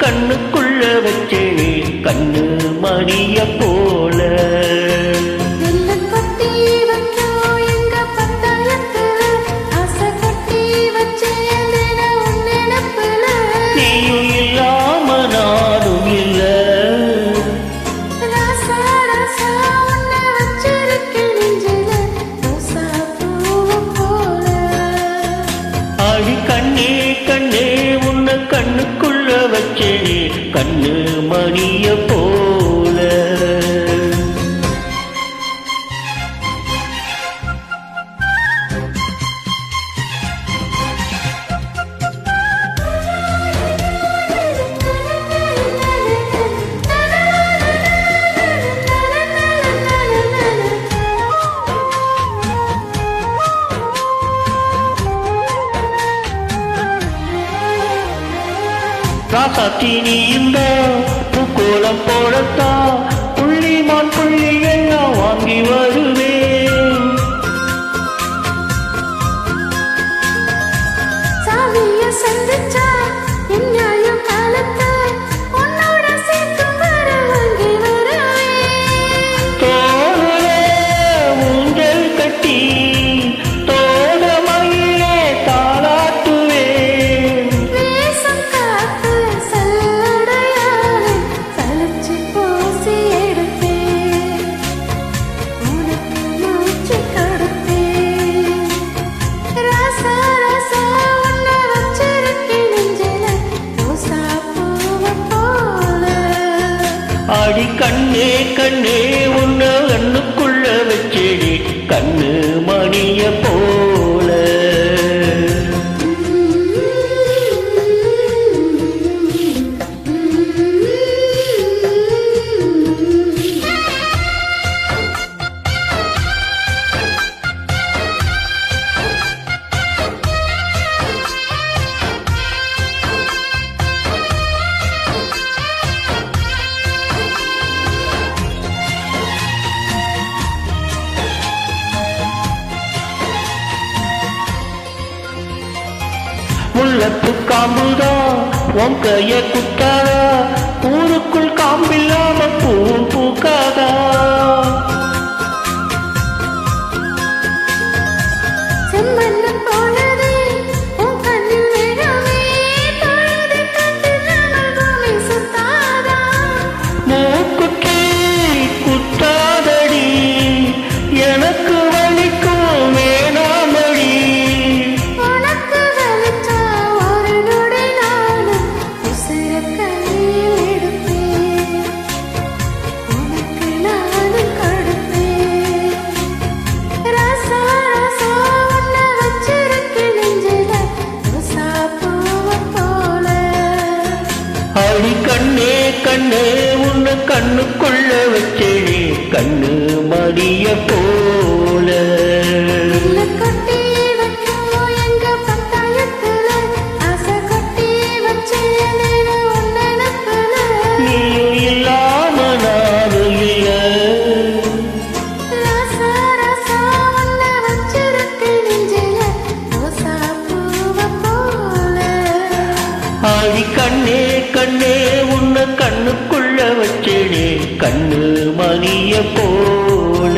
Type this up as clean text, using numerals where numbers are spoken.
கண்ணுக்குள்ள வச்சே கண்ணு மணிய போல நீயும் இல்லாம நானும் இல்ல அடி கண்ணே கண்ணே உன்னை கண்ணுக்குள்ள வச்சே கண்ணு மணிய போல ராசாத்தி நீ இந்த பூக்கோளம் போடத்தா புள்ளிமான் புள்ளி எல்லாம் வாங்கி வருவேன் தோளே ஊஞ்சல் கட்டி தோடமையிலே தாளாட்டுவேன் அடி கண்ணே கண்ணே உன்னை கண்ணுக்குள்ள வச்சேடி கண்ணு மணிய போல முள்ளப்பு காம்புதா உன் கைய குத்தாதா ஊருக்குள் காம்பில்லாம பூவும் பூக்காதா மூக்குத்தி குத்தாதடி எனக்கு வலிக்கும் வேணாமடி அடி கண்ணே கண்ணே உன்னை கண்ணுக்குள்ள வச்சேடி கண்ணு மடிய போல நீயும் இல்லாம நானும் இல்ல அடி கண்ணே கண்ணே உன்னை கண்ணுக்குள்ள வச்சேடி கண்ணு மணிய போல